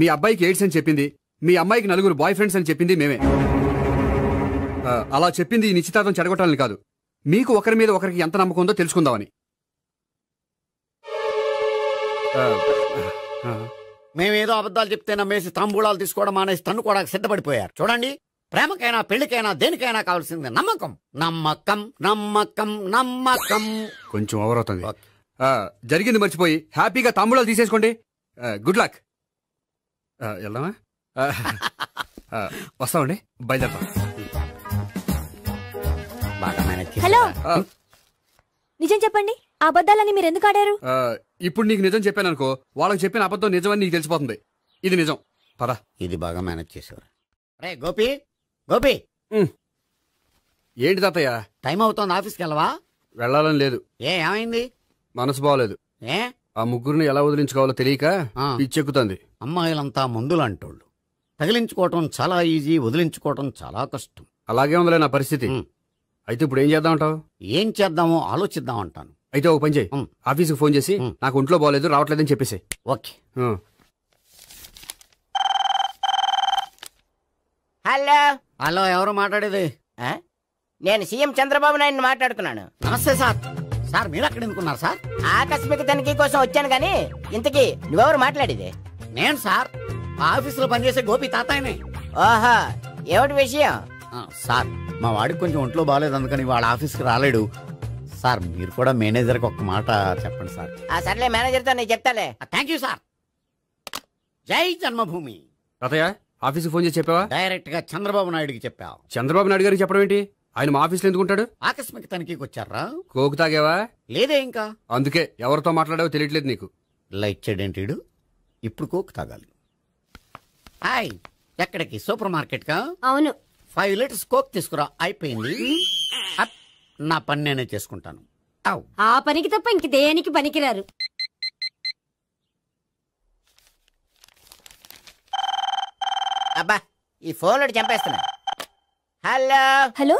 Speaker 5: మీ అబ్బాయికి ఎయిడ్స్ అని చెప్పింది, మీ అమ్మాయికి 4 బాయ్ ఫ్రెండ్స్ అని చెప్పింది మేమే. అలా చెప్పింది ఈ నిశ్చితార్థం చెడగొట్టాలని కాదు, మీకు ఒకరి మీద ఒకరికి ఎంత నమ్మకం ఉందో తెలుసుకుందామని.
Speaker 6: మేమేదో అబద్ధాలు చెప్తే నమ్మేసి తాంబూలాలు తీసుకోవడం మానేసి తన్ను కూడా సిద్ధపడిపోయారు. చూడండి, ప్రేమకైనా పెళ్లికైనా దేనికైనా కావాల్సింది నమ్మకం. నమ్మకం నమ్మకం నమ్మకం.
Speaker 5: కొంచెం ఓవర్ అవుతుంది. జరిగింది మర్చిపోయి హ్యాపీగా తాంబూలాలు తీసేసుకోండి. Good luck. వెళ్దామా? వస్తామండి, బయలుదేరతాం.
Speaker 3: హలో, నిజం చెప్పండి, ఆ అబద్ధాలని మీరు ఎందుకు ఆడారు?
Speaker 5: ఇప్పుడు నీకు నిజం చెప్పాను అనుకో, వాళ్ళకి చెప్పిన అబద్ధం నిజమని నీకు తెలిసిపోతుంది. ఇది నిజం, పదా.
Speaker 6: ఇది బాగా మేనేజ్ చేసేవారు. రే గోపి, గోపి.
Speaker 5: ఏంటి తాతయ్య?
Speaker 6: టైం అవుతోంది, ఆఫీస్కి వెళ్ళవా?
Speaker 5: వెళ్ళాలని లేదు.
Speaker 6: ఏమైంది?
Speaker 5: మనసు బాగోలేదు. ఆ ముగ్గురిని ఎలా వదిలించుకోవాలో తెలియక పిచ్చెక్కుతుంది.
Speaker 6: అమ్మాయిలంతా మందులాంటోళ్ళు. తగిలించుకోవటం చాలా ఈజీ, వదిలించుకోవటం చాలా కష్టం.
Speaker 5: అలాగే ఉందిలే నా పరిస్థితి. అయితే ఇప్పుడు ఏం చేద్దామంటావు?
Speaker 6: ఏం చేద్దామో ఆలోచిద్దామంటాను.
Speaker 5: అయితే ఒక పని చేయి, ఆఫీస్కి ఫోన్ చేసి నాకు ఒంట్లో బాగోలేదు రావట్లేదని చెప్పేసి.
Speaker 6: ఓకే.
Speaker 2: హలో
Speaker 6: హలో, ఎవరు మాట్లాడేది?
Speaker 2: నేను సీఎం చంద్రబాబు నాయుడు మాట్లాడుతున్నాను.
Speaker 6: నమస్తే సార్. సార్ మీరు అక్కడ ఎందుకున్నారు సార్?
Speaker 2: ఆకస్మిక తనిఖీ కోసం వచ్చాను గానీ ఇంతకీ నువ్వెవరు మాట్లాడేది?
Speaker 6: నేను సార్, ఆఫీసులో పనిచేసే గోపి తాతాయనే.
Speaker 2: ఓహో, ఏమిటి విషయం?
Speaker 6: సార్, మా వాడికి కొంచెం ఒంట్లో బాగాలేదు, అందుకని వాళ్ళ ఆఫీస్కి రాలేడు సార్. మీరు కూడా మేనేజర్కి ఒక్క మాట చెప్పండి సార్.
Speaker 2: సర్లే, మేనేజర్తో నేను చెప్తాలే.
Speaker 6: Thank you sir. జై జన్మభూమి.
Speaker 5: తాతయ్య, ఆఫీస్కి ఫోన్ చేసి చెప్పావా?
Speaker 6: డైరెక్ట్ గా చంద్రబాబు నాయుడుకి చెప్పావు.
Speaker 5: చంద్రబాబు నాయుడు గారికి చెప్పడం ఏంటి? ఆయన మా ఆఫీస్లో ఎందుకుంటాడు?
Speaker 6: ఆకస్మిక తనిఖీకి వచ్చారా?
Speaker 5: కోకు తాగావా?
Speaker 6: లేదే ఇంకా.
Speaker 5: అందుకే ఎవరితో మాట్లాడావో తెలియట్లేదు నీకు.
Speaker 6: లైట్ చేయడేంటిడు? ఇప్పుడు కోక్ తాగాలి. హాయ్, ఎక్కడికి? సూపర్ మార్కెట్ కా?
Speaker 9: అవును.
Speaker 6: 5 లీటర్స్ కోక్ తీసుకురా. అయిపోయింది. నా పని నేనే చేసుకుంటాను.
Speaker 9: ఆ పనికి తప్ప ఇంక దేనికి పనికిరారు.
Speaker 2: అబ్బా, ఈ ఫోన్ చంపేస్తున్నా. హలో
Speaker 3: హలో,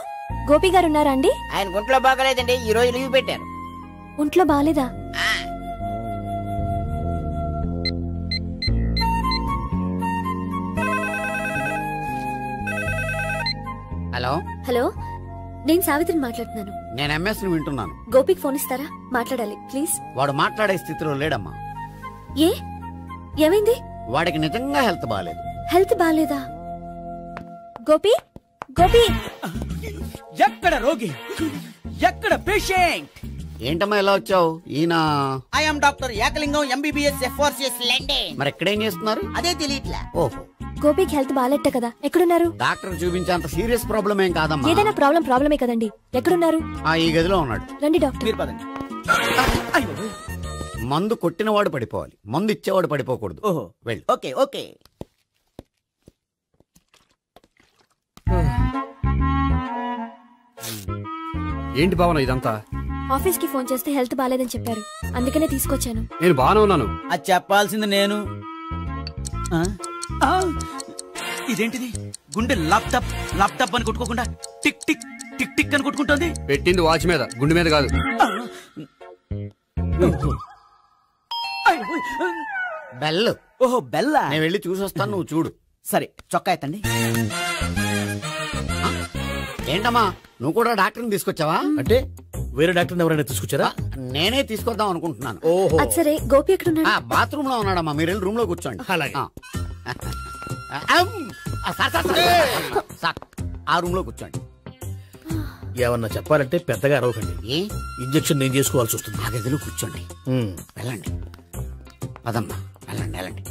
Speaker 3: గోపి గారు ఉన్నారా అండి?
Speaker 2: ఆయన గుంట్లో బాగలేదండి, ఈ రోజు లీవ్ పెట్టారు.
Speaker 3: ఒంట్లో బాగాలేదా?
Speaker 6: హలో
Speaker 3: హలో, నేను సావిత్రిని మాట్లాడుతున్నాను.
Speaker 6: నేను ఎంఎస్ ని వింటున్నాను.
Speaker 3: గోపికి ఫోన్ ఇస్తారా? మాట్లాడాలి ప్లీజ్.
Speaker 6: వాడు మాట్లాడే స్థితిలో లేడమ్మా.
Speaker 3: ఏ ఏమైంది?
Speaker 6: వాడికి నిజంగా హెల్త్ బాగాలేదు.
Speaker 3: హెల్త్ బాగాలేదా? గోపి గోపి
Speaker 12: ఎక్కడ రోగి, ఎక్కడ పేషెంట్?
Speaker 6: ఏంటమ్మా ఇలా వచ్చావు? ఈయన
Speaker 13: I'm doctor Ekalingam MBBS FRCS London.
Speaker 6: మరి ఎక్కడేం చేస్తున్నారు?
Speaker 13: అదే తెలియట్లా.
Speaker 6: ఓహో,
Speaker 3: గోపికి హెల్త్ బాగాలెట్ట కదా, ఎక్కడున్నారు?
Speaker 6: డాక్టర్ చూపించేంత సీరియస్ ప్రాబ్లం ఏం కాదమ్మా.
Speaker 3: ఏదైనా ప్రాబ్లమే కదండి. ఎక్కడున్నారు?
Speaker 6: ఈ గదిలో ఉన్నాడు.
Speaker 3: రండి డాక్టర్.
Speaker 12: మీరు పదండి.
Speaker 6: మందు కొట్టినవాడు పడిపోవాలి, మందు ఇచ్చేవాడు పడిపోకూడదు.
Speaker 12: ఓహో,
Speaker 6: వెళ్ళు.
Speaker 13: Okay okay.
Speaker 5: ఏంటి భావన ఇదంతా?
Speaker 3: ఆఫీస్ కి ఫోన్ చేస్తే హెల్త్ బాగాలేదని చెప్పారు, అందుకనే తీసుకొచ్చాను.
Speaker 5: నేను బాగానే ఉన్నాను.
Speaker 12: అది చెప్పాల్సింది నేను. ఇదేంటిది? గుండె లాప్టాప్ లాప్టాప్ అని కొట్టుకోకుండా టిక్ టిక్ టిక్ టిక్ అని కొట్టుకుంటుంది.
Speaker 5: పెట్టింది వాచ్ మీద, గుండె మీద కాదు.
Speaker 6: బెల్.
Speaker 12: ఓహో బెల్లా.
Speaker 6: నేను వెళ్ళి చూసొస్తాను, నువ్వు చూడు.
Speaker 12: సరే, చొక్కా ఎత్తండి.
Speaker 6: ఏంటమ్మా, నువ్వు కూడా డాక్టర్ని తీసుకొచ్చావా?
Speaker 12: అంటే వేరే డాక్టర్ ఎవరైనా తీసుకొచ్చారా?
Speaker 6: నేనే తీసుకొద్దాం అనుకుంటున్నాను.
Speaker 12: ఓహో,
Speaker 3: సరే. గోపి ఎక్కడున్నాడు?
Speaker 6: బాత్రూమ్ లో ఉన్నాడమ్మా, మీరు వెళ్ళి రూమ్ లో కూర్చోండి.
Speaker 12: అలాగే.
Speaker 6: ఆ రూమ్ లో కూర్చోండి.
Speaker 12: ఏమన్నా చెప్పాలంటే పెద్దగా అరవకండి. ఇంజెక్షన్ నేను చేసుకోవాల్సి వస్తుంది.
Speaker 6: ఆ గదిలో కూర్చోండి. వెళ్ళండి, పదమ్మా, వెళ్ళండి వెళ్ళండి.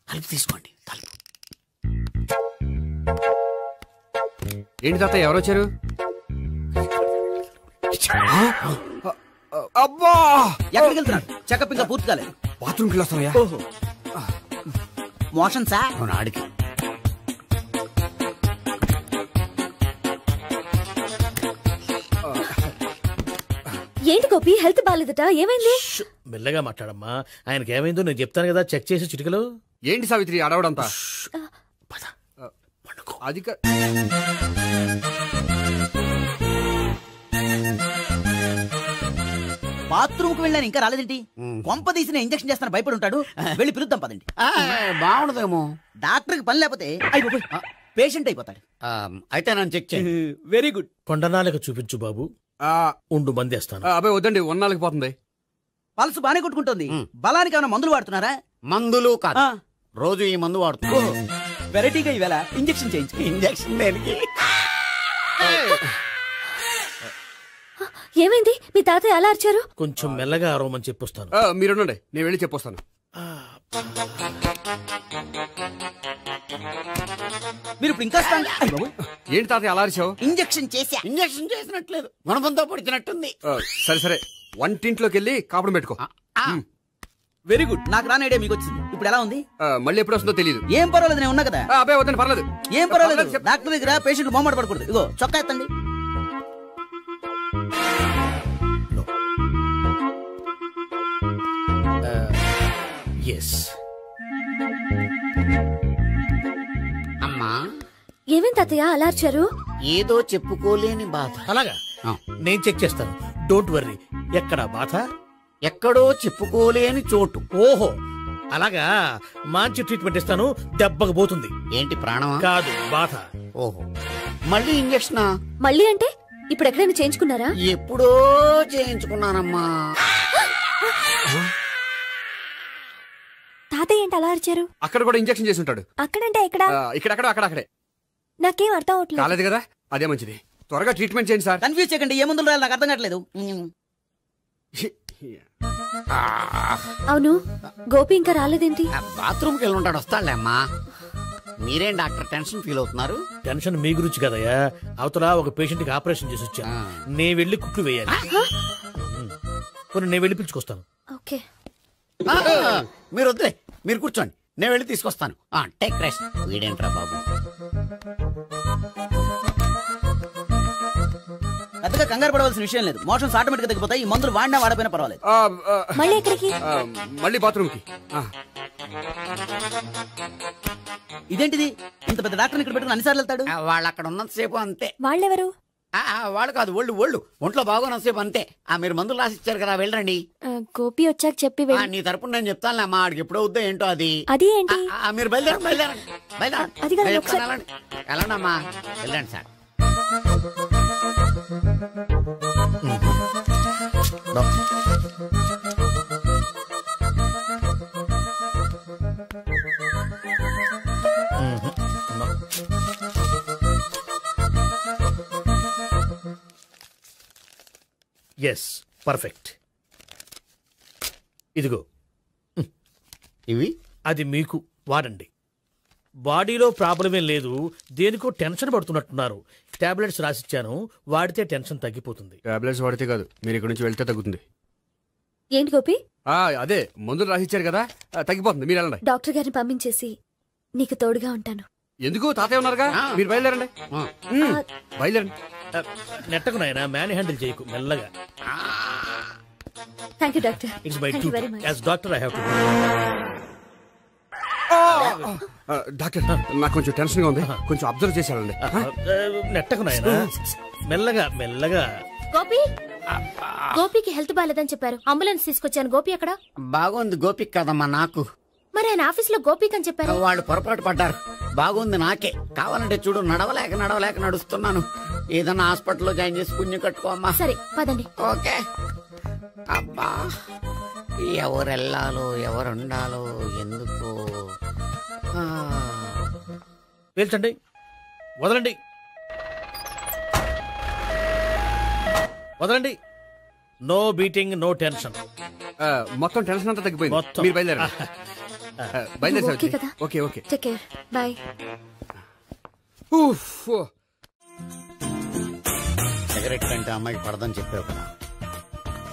Speaker 6: తలుపు తీసుకోండి, తలుపు.
Speaker 5: ఏంటి తాత, ఎవరు వచ్చారు? అబ్బా,
Speaker 12: ఎక్కడికి వెళ్తున్నాడు? చెకప్ ఇంకా పూర్తి కాలేదు.
Speaker 5: బాత్రూమ్కి వస్తున్నాయా?
Speaker 12: ఓహో, మోషన్ సార్.
Speaker 6: అవును, ఆడికి.
Speaker 3: ఏంటి గోపి, హెల్త్ బాగాలేదట, ఏమైంది?
Speaker 12: మెల్లగా మాట్లాడమ్మా. ఆయనకి ఏమైందో నేను చెప్తాను కదా, చెక్ చేసి చిటికలు.
Speaker 5: ఏంటి సావిత్రి అడవడంతా? అది
Speaker 13: బాత్రూమ్ కు వెళ్ళాను, ఇంకా రాలేదేంటి? కొంప తీసిన ఇంజక్షన్ చేస్తాను భయపడి ఉంటాడు. వెళ్ళి పిలుద్దాం పదండి.
Speaker 6: బాగుండదేమో.
Speaker 13: డాక్టర్ కి పని లేకపోతే పేషెంట్ అయిపోతాడు.
Speaker 6: అయితే నన్ను చెక్ చేయి.
Speaker 13: Very good.
Speaker 12: కొండనాలకు చూపించు బాబు. ఉండు, మందేస్తాను.
Speaker 5: అబ్బాయి వద్దండి, ఉన్నాళ్ళకి పోతుంది.
Speaker 13: పల్స్ బానే కొట్టుకుంటుంది. బలానికి ఏమైనా మందులు వాడుతున్నారా?
Speaker 6: మందులు కాదు, రోజు ఈ మందు వాడుతున్నా.
Speaker 13: వెరైటీగా ఈవేళ ఇంజక్షన్ చేయించు.
Speaker 6: ఇంజక్షన్ దేనికి?
Speaker 3: ఏమైంది? మీ తాతయ్య అలా అరిచారు?
Speaker 12: కొంచెం మెల్లగా అరవమని చెప్పొస్తాను.
Speaker 5: మీరుండండి, నేను వెళ్ళి చెప్పొస్తాను.
Speaker 13: మీరు ఇప్పుడు ఇంకా
Speaker 5: ఏంటి తాతయ్య అలా అరిచావు?
Speaker 13: ఇంజక్షన్ చేసా.
Speaker 6: ఇంజక్షన్ చేసినట్లేదు, గుణపంతో పొడిచినట్టుంది.
Speaker 5: సరే సరే, వంటింట్లోకి వెళ్ళి కాపుడు పెట్టుకో.
Speaker 13: Very good. నాకు రాని ఐడియా మీకు వచ్చింది. ఇప్పుడు ఎలా ఉంది?
Speaker 5: మళ్ళీ ఎప్పుడు వస్తుందో తెలియదు.
Speaker 13: ఏం పర్వాలేదు, నేను ఉన్నా కదా.
Speaker 5: అబ్బాయి వద్దండి, పర్లేదు.
Speaker 13: ఏం పర్వాలేదు. డాక్టర్ దగ్గర పేషెంట్ మొహమాట పడకూడదు. ఇగో చొక్కా ఎత్తండి.
Speaker 6: అమ్మా,
Speaker 3: ఏమేం తాతయ్య అలా అరిచారు?
Speaker 6: ఏదో చెప్పుకోలేని బాధ.
Speaker 12: అలాగా, నేను చెక్ చేస్తాను. Don't worry. ఎక్కడ బాధ?
Speaker 6: ఎక్కడో చెప్పుకోలేని చోటు.
Speaker 12: ఓహో, అలాగా. మంచి ట్రీట్మెంట్ ఇస్తాను, దెబ్బకు పోతుంది.
Speaker 6: ఏంటి, ప్రాణమా?
Speaker 12: కాదు, బాధ.
Speaker 6: ఓహో, మళ్ళీ ఇంజక్షనా?
Speaker 3: మళ్ళీ అంటే ఇప్పుడు ఎక్కడైనా చేయించుకున్నారా?
Speaker 6: ఎప్పుడో చేయించుకున్నానమ్మా.
Speaker 3: తాతయ్య ఏంటి అలా అరిచారు?
Speaker 5: అక్కడ కూడా ఇంజక్షన్ చేసి ఉంటాడు.
Speaker 3: అక్కడంటే ఎక్కడ?
Speaker 5: ఇక్కడ అక్కడే.
Speaker 3: నాకేం అర్థం అవట్లేదు.
Speaker 5: కాలేదు కదా, అదే మంచిది. త్వరగా ట్రీట్మెంట్ చేయండి సార్.
Speaker 13: కన్ఫ్యూజ్ చేయకండి. ఏ మందులు రాయాలి నాకు అర్థం కావట్లేదు.
Speaker 3: అవును, గోపి ఇంకా రాలేదేంటి?
Speaker 6: బాత్రూమ్కి వెళ్ళి ఉంటాడు, వస్తాడులే అమ్మా. మీరేం డాక్టర్ టెన్షన్ ఫీల్ అవుతున్నారు?
Speaker 12: టెన్షన్ మీ గురించి కదయ్యా. అవతల ఒక పేషెంట్ కి ఆపరేషన్ చేసి వచ్చా. నేను వెళ్ళి కుట్లు వేయాలి. నేను వెళ్ళి పిలుచుకొస్తాను.
Speaker 3: ఓకే,
Speaker 6: మీరు వద్దులే, మీరు కూర్చోండి, నేను వెళ్ళి తీసుకొస్తాను. Take rest. వీడేంట్రా బాబు,
Speaker 13: పెద్దగా కంగారు పడవలసిన విషయం లేదు. మోషన్స్ ఆటోమేటిక్ గా తగ్గిపోతాయి. ఈ మందులు వాడినా వాడపోయినా పర్వాలేదు.
Speaker 3: మళ్ళీ ఎక్కడికి?
Speaker 5: మళ్ళీ బాత్రూమ్కి.
Speaker 13: ఇదేంటిది? ఇంత పెద్ద డాక్టర్ ఇక్కడ పెట్టుకుని అన్నిసార్లు వెళ్తాడు?
Speaker 6: వాళ్ళు అక్కడ ఉన్నంతసేపు అంతే.
Speaker 3: వాళ్ళెవరు?
Speaker 6: వాళ్ళు కాదు, ఒళ్ళు ఒంట్లో బాగోనంతసేపు అంతే. మీరు మందులు రాసిచ్చారు కదా, వెళ్ళండి.
Speaker 3: గోపి వచ్చాక చెప్పి
Speaker 6: నీ తరపున నేను చెప్తానులే అమ్మా. ఆడికి ఎప్పుడు అవుద్దో ఏంటో అది.
Speaker 3: అది ఏంటి?
Speaker 6: మీరు బయలుదేరండి. వెళ్ళండి అమ్మా, వెళ్ళండి సార్.
Speaker 14: Yes perfect. ఇదిగో
Speaker 6: ఇవి
Speaker 14: అది మీకు వాడండి. బాడీలో ప్రాబ్లం ఏం లేదు, దేనికో టెన్షన్ పడుతున్నట్టున్నారు. టాబ్లెట్స్ రాసిచ్చాను, వాడితే టెన్షన్ తగ్గిపోతుంది.
Speaker 5: టాబ్లెట్స్ వాడితే కాదు, మీరు ఇక్కడ నుంచి వెళ్తే తగ్గుతుంది.
Speaker 3: ఏంటి గోపి?
Speaker 5: అదే మందులు రాసిచ్చారు కదా, తగ్గిపోతుంది. మీరు వెళ్ళండి.
Speaker 3: డాక్టర్ గారిని పంపించేసి నీకు తోడుగా ఉంటాను.
Speaker 5: ఎందుకు? తాతయ్య ఉన్నారుగా, మీరు బయలుదేరండి. బయలుదేరండి.
Speaker 14: నెట్టకు నాయనా, మ్యాన్ హ్యాండిల్ చేయకు, మెల్లగా.
Speaker 3: Thank you doctor.
Speaker 14: It's my duty as doctor. I have to.
Speaker 5: Doctor, నాకు కొంచెం టెన్షన్ గా ఉంది, కొంచెం అబ్జర్వ్ చేశానండి.
Speaker 14: నెట్టకు నాయనా, మెల్లగా మెల్లగా.
Speaker 3: గోపి, గోపికి హెల్త్ బాలేదని చెప్పారు, అంబులెన్స్ తీసుకొచ్చాను. గోపి ఎక్కడ?
Speaker 6: బాగుంది గోపిక్ కదమ్మా నాకు.
Speaker 3: మరి ఆయన ఆఫీస్ లో గోపిక్ అని చెప్పారు.
Speaker 6: వాళ్ళు పొరపాటు పడ్డారు. బాగుంది నాకే. కావాలంటే చూడు, నడవలేక నడుస్తున్నాను. ఏదన్నా హాస్పిటల్లో జాయిన్ చేసి పుణ్యం కట్టుకోమ్మా.
Speaker 3: సరే పదండి.
Speaker 6: ఓకే. అబ్బా, ఎవరెళ్ళాలో ఎవరుండాలో ఎందుకు.
Speaker 14: పేల్చండి, వదలండి, వదలండి. No beating, no tension.
Speaker 5: మొత్తం టెన్షన్ అంతా తగ్గిపోయింది. మీరు బయలుదేరండి. Okay okay.
Speaker 3: Take care. Bye.
Speaker 6: Cigarette కంటే అమ్మాయికి పడదని చెప్పావు కదా.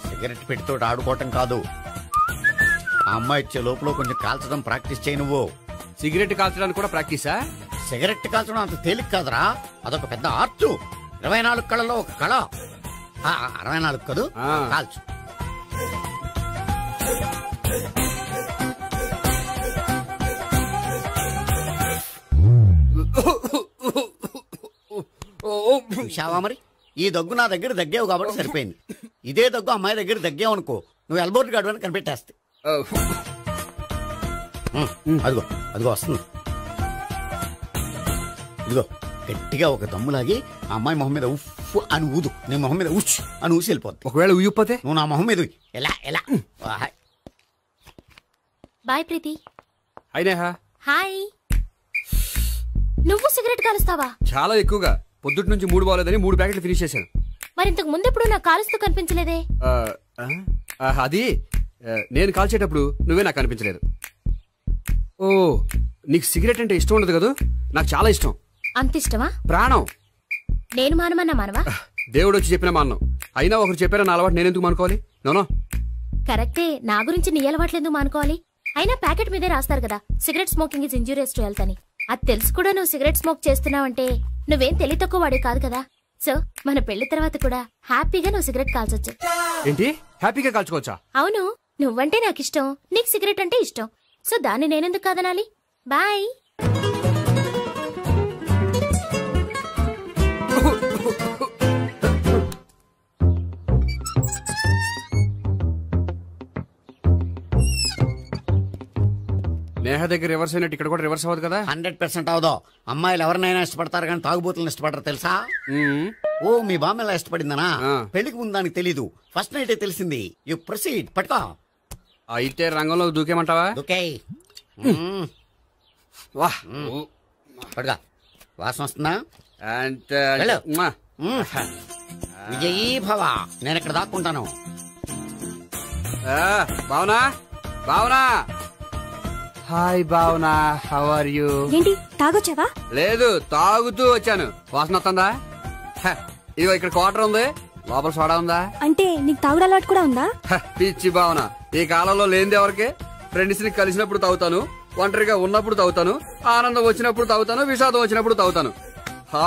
Speaker 6: సిగరెట్ పెడితో ఆడుకోవటం కాదు, ఆ అమ్మాయి ఇచ్చే లోపల కొంచెం కాల్చడం ప్రాక్టీస్ చేయి. నువ్వు
Speaker 5: సిగరెట్ కాల్చడానికి కూడా ప్రాక్టీసా?
Speaker 6: సిగరెట్ కాల్చడం అంత తేలిక కాదురా, అదొక పెద్ద ఆర్ట్. 24 కళలో ఒక కళ. 64 కదు, కాల్చు. చూశావా మరి, ఈ దగ్గు నా దగ్గర దగ్గేవు కాబట్టి సరిపోయింది. ఇదే దగ్గు అమ్మాయి దగ్గర దగ్గేవు అనుకో, నువ్వు ఎల్బోర్డ్ గాడు అని కనిపెట్టేస్తే. అదిగో అదిగో వస్తుంది. ఇదిగో గట్టిగా ఒక దమ్ములాగి ఆ అమ్మాయి మొహం మీద ఉఫ్ అని ఊదు, నీ మొహం మీద ఉచ్ అని ఊసి వెళ్ళిపోద్ది.
Speaker 5: ఒకవేళ ఊయకపోతే
Speaker 6: నువ్వు నా మొహం మీద ఎలా ఎలా.
Speaker 3: బాయ్ ప్రీతి.
Speaker 5: అయినా
Speaker 3: హాయ్. నువ్వు సిగరెట్ కాలుస్తావా?
Speaker 5: చాలా ఎక్కువగా. పొద్దుటి నుంచి 3 బాలేదని 3 ప్యాకెట్లు ఫినిష్ చేశాను.
Speaker 3: మరి ఇంతకు ముందు ఎప్పుడు నాకు కాలుస్తూ కనిపించలేదే?
Speaker 5: అది నేను కాల్చేటప్పుడు నువ్వే నాకు కనిపించలేదు. ఓ, నీకు సిగరెట్ అంటే ఇష్టం ఉండదు కదా? నాకు చాలా ఇష్టం.
Speaker 3: అంత ఇష్టమా?
Speaker 5: ప్రాణం.
Speaker 3: నేను మానమన్నా మానవా?
Speaker 5: దేవుడు వచ్చి చెప్పిన మానం. అయినా ఒకరు చెప్పారా నా అలవాటు నేనెందుకు మానుకోవాలి? నోనో.
Speaker 3: కరెక్టే, నా గురించి నీ అలవాట్లు ఎందుకు మానుకోవాలి? అయినా ప్యాకెట్ మీదే రాస్తారు కదా, cigarette smoking is injurious to health అని. అది తెలుసు కూడా నువ్వు సిగరెట్ స్మోక్ చేస్తున్నావంటే నువ్వేం తెలివి తక్కువ వాడే కాదు కదా. సో మన పెళ్లి తర్వాత కూడా హ్యాపీగా నువ్వు సిగరెట్ కాల్చొచ్చు.
Speaker 5: ఏంటి? హ్యాపీగా కాల్చుకోవచ్చా?
Speaker 3: అవును, నువ్వంటే నాకు ఇష్టం, నీకు సిగరెట్ అంటే ఇష్టం. సో దాన్ని నేనెందుకు కాదనాలి? బాయ్.
Speaker 5: నేహ దగ్గర రివర్స్ అయినట్టు ఇక్కడ కూడా రివర్స్ అవ్వదు కదా?
Speaker 6: 100% అవదో. అమ్మాయిలు ఎవరినైనా ఇష్టపడతారు కానీ తాగుబోతులను ఇష్టపడరు తెలుసా? ఓ, మీ బామ్మ ఎలా ఇష్టపడిందనా? పెళ్లికి ముందు దానికి తెలీదు, ఫస్ట్ నైట్ తెలిసింది. You proceed. పట్టుకో.
Speaker 5: అయితే రంగంలో దూకేమంటావా?
Speaker 6: దూకే. పట్టుకో. వాసన వస్తుందా? విజయీ భవ. నేను ఇక్కడ దాక్కుంటాను.
Speaker 5: Bhavana, Bhavana. Hi Bhavana, how are you?
Speaker 3: ఏంటి తాగొచ్చావా?
Speaker 5: లేదు, తాగుతూ వచ్చాను. వాసన వస్తుందా? ఇదిగో ఇక్కడ క్వార్టర్ ఉంది, లోపల సోడా ఉందా?
Speaker 3: అంటే నీకు తాగుడు అలవాటు కూడా ఉందా?
Speaker 5: పిచ్చి భావన, ఈ కాలంలో లేనిది ఎవరికి? ఫ్రెండ్స్ ని కలిసినప్పుడు తాగుతాను, ఒంటరిగా ఉన్నప్పుడు తాగుతాను, ఆనందం వచ్చినప్పుడు తాగుతాను, విషాదం వచ్చినప్పుడు తాగుతాను.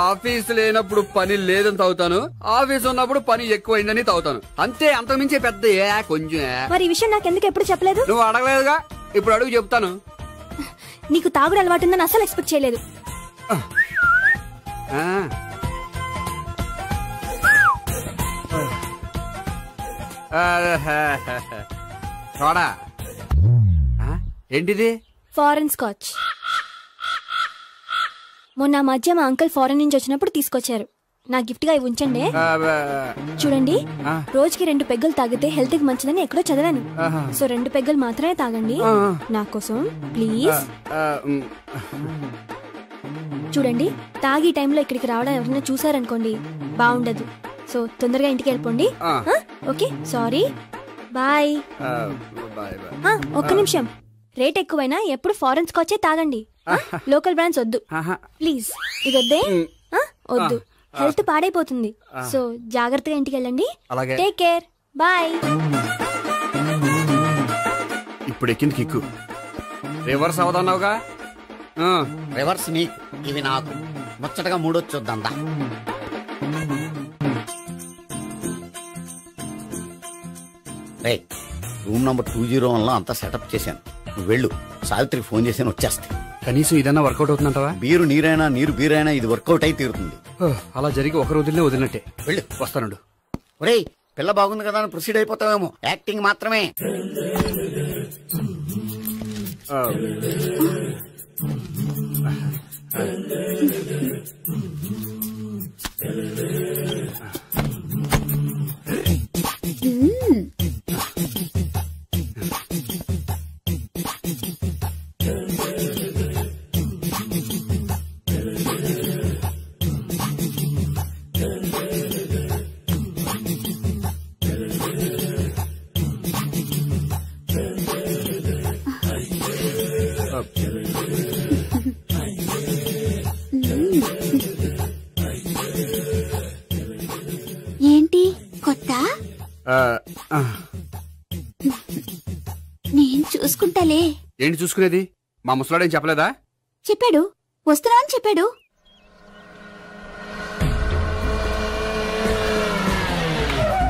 Speaker 5: ఆఫీస్ లేనప్పుడు పని లేదని తాగుతాను, ఆఫీస్ ఉన్నప్పుడు పని ఎక్కువైందని తాగుతాను. అంతే, అంతకుమించే పెద్ద కొంచెం.
Speaker 3: మరి ఈ విషయం నాకెందుకు ఎప్పుడు చెప్పలేదు?
Speaker 5: నువ్వు అడగలేదుగా, ఇప్పుడు అడుగు చెప్తాను.
Speaker 3: నీకు తాగుడు అలవాటు ఉందని అసలు ఎక్స్పెక్ట్ చేయలేదు.
Speaker 5: చూడా, ఏంటిది?
Speaker 3: Foreign scotch. మొన్న మధ్య మా అంకుల్ ఫారెన్ నుంచి వచ్చినప్పుడు తీసుకొచ్చారు.
Speaker 15: నా గిఫ్ట్ గా ఇవి ఉంచండి. చూడండి, రోజుకి 2 పెగ్గలు తాగితే హెల్త్ కి మంచిదని ఎక్కడో చదివాను. సో 2 పెగ్గలు మాత్రమే తాగండి నా కోసం ప్లీజ్. చూడండి, తాగి టైంలో ఇక్కడికి రావడం ఎవరైనా చూసారనుకోండి బాగుండదు. సో తొందరగా ఇంటికి వెళ్ళిపోండి. Okay, sorry, bye. ఒక్క నిమిషం, రేట్ ఎక్కువైనా ఎప్పుడు ఫారెన్ స్కాచే తాగండి. లోకల్ బ్రాండ్స్ వద్దు ప్లీజ్. ఇది వద్దే, వద్దు, హెల్త్ పాడైపోతుంది. సో జాగ్రత్తగా ఇంటికి వెళ్ళండి. Take care, bye.
Speaker 5: ఇప్పుడు ఎక్కింది కిక్కు. రివర్స్ అవదన్నావుగా.
Speaker 6: రివర్స్ నీకు, ఇవి నాకు. ముచ్చటగా మూడొచ్చొద్దా. రే, రూమ్ నంబర్ 201 లో అంతా సెటప్ చేశాను. నువ్వు వెళ్ళు, సావిత్రికి ఫోన్ చేశాను, వచ్చేస్తే.
Speaker 5: కనీసం ఇదన్నా వర్కౌట్ అవుతుందంటావా?
Speaker 6: బీరు నీరైనా నీరు బీరైనా ఇది వర్కౌట్ అయి తీరుతుంది.
Speaker 5: అలా జరిగి ఒక రోజులే వదిలినట్టే.
Speaker 6: వెళ్ళు,
Speaker 5: వస్తానుండు.
Speaker 6: ఒరేయ్, పిల్ల బాగుంది కదా అని ప్రొసీడ్ అయిపోతావేమో. యాక్టింగ్ మాత్రమే.
Speaker 16: ఏంటి కొత్త? నేను చూసుకుంటాలే.
Speaker 5: ఏంటి చూసుకునేది? మా ముసలాడేం చెప్పలేదా?
Speaker 16: చెప్పాడు, వస్తున్నా అని చెప్పాడు.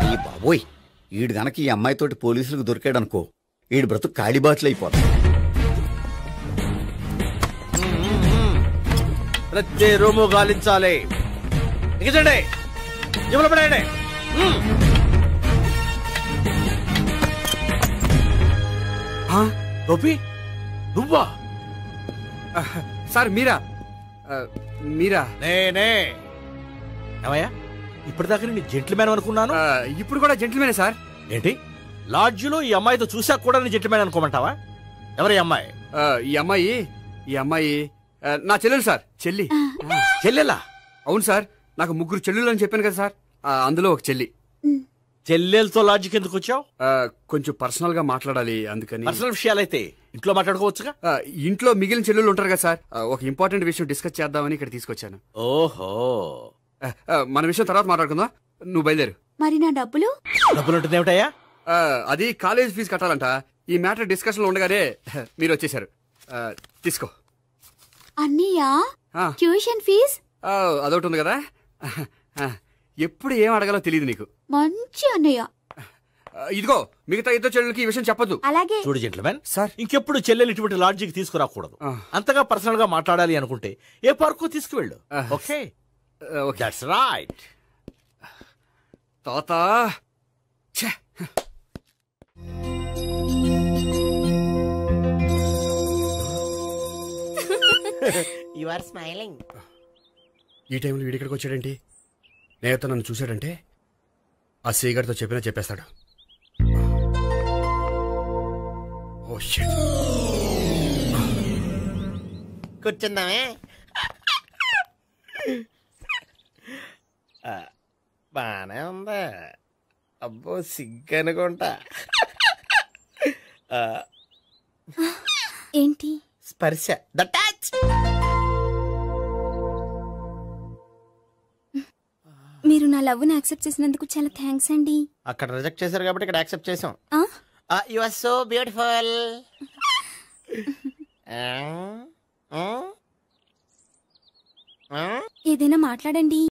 Speaker 6: ఈ బాబోయ్, ఈడు గనక ఈ అమ్మాయితోటి పోలీసులకు దొరికాడనుకో, ఈడు బ్రతుకు కాళీబాట్లు అయిపోతాడు.
Speaker 14: ప్రతి రూము గాలించాలి. ఎగచండి, జమల పడండి. గోపి, నువ్వా?
Speaker 5: సార్ మీరా? మీరా?
Speaker 14: నేనే. ఏమయ్యా, ఇప్పటిదాకా నేను జెంట్ల్మ్యాన్ అనుకున్నాను.
Speaker 5: ఇప్పుడు కూడా జెంట్ల్మ్యానే సార్.
Speaker 14: ఏంటి, లాడ్జిలో ఈ అమ్మాయితో చూసాక కూడా నేను జెంట్ల్మ్యాన్ అనుకోమంటావా? ఎవరి అమ్మాయి?
Speaker 5: ఈ అమ్మాయి నా చెల్లెలు సార్.
Speaker 14: చెల్లెలా?
Speaker 5: అవును సార్, నాకు 3 చెల్లెలు అని చెప్పాను కదా సార్, అందులో ఒక చెల్లి.
Speaker 14: చెల్లెలతో లాడ్జికి ఎందుకు వచ్చావు?
Speaker 5: కొంచెం పర్సనల్ గా మాట్లాడాలి, అందుకని.
Speaker 14: పర్సనల్ విషయాలైతే ఇంట్లో మాట్లాడుకోవచ్చుగా.
Speaker 5: ఇంట్లో మిగిలిన చెల్లెలు ఉంటారు కదా సార్, ఒక ఇంపార్టెంట్ విషయం డిస్కస్ చేద్దామని ఇక్కడ తీసుకొచ్చాను.
Speaker 14: ఓహో,
Speaker 5: మన విషయం తర్వాత మాట్లాడుకుందాం, నువ్వు బయలుదేరు.
Speaker 16: మరి నా డబ్బులు?
Speaker 14: డబ్బులు ఉంటుందేమిటయ్యా?
Speaker 5: అది కాలేజ్ ఫీజు కట్టాలంట. ఈ మ్యాటర్ డిస్కషన్ లో ఉండగానే మీరు వచ్చేసారు. తీసుకో.
Speaker 16: అన్నయ్యా, ట్యూషన్ ఫీజ్?
Speaker 5: అదొకటి ఉంది కదా. ఎప్పుడు ఏం అడగాలో తెలియదు నీకు.
Speaker 16: మంచి అన్నయ్య.
Speaker 5: ఇదిగో, మిగతా 2 చెల్లెలకి ఈ విషయం చెప్పొద్దు.
Speaker 16: అలాగే.
Speaker 14: చూడు జెంట్ల్మెన్
Speaker 5: సార్,
Speaker 14: ఇంకెప్పుడు చెల్లెలు ఇటువంటి లాడ్జికి తీసుకురాకూడదు. అంతగా పర్సనల్ గా మాట్లాడాలి అనుకుంటే ఏ పార్కు తీసుకువెళ్ళు. Okay, that's right.
Speaker 5: తాత,
Speaker 6: యు ఆర్ స్మైలింగ్.
Speaker 5: ఈ టైంలో వీడిక్కడికి వచ్చాడేంటి? నేత నన్ను చూశాడంటే ఆ సీగారితో చెప్పేస్తాడు. Oh shit.
Speaker 6: కూర్చుందామే. బానే ఉందా? అబ్బో, సిగ్గనుకుంటా.
Speaker 15: ఏంటి?
Speaker 6: స్పర్శ, ద టచ్.
Speaker 15: మీరు నా లవ్ ని యాక్సెప్ట్ చేసినందుకు చాలా థ్యాంక్స్ అండి.
Speaker 6: అక్కడ రిజెక్ట్ చేశారు కాబట్టి ఇక్కడ యాక్సెప్ట్ చేసాం. You are so beautiful.
Speaker 15: ఏదైనా మాట్లాడండి.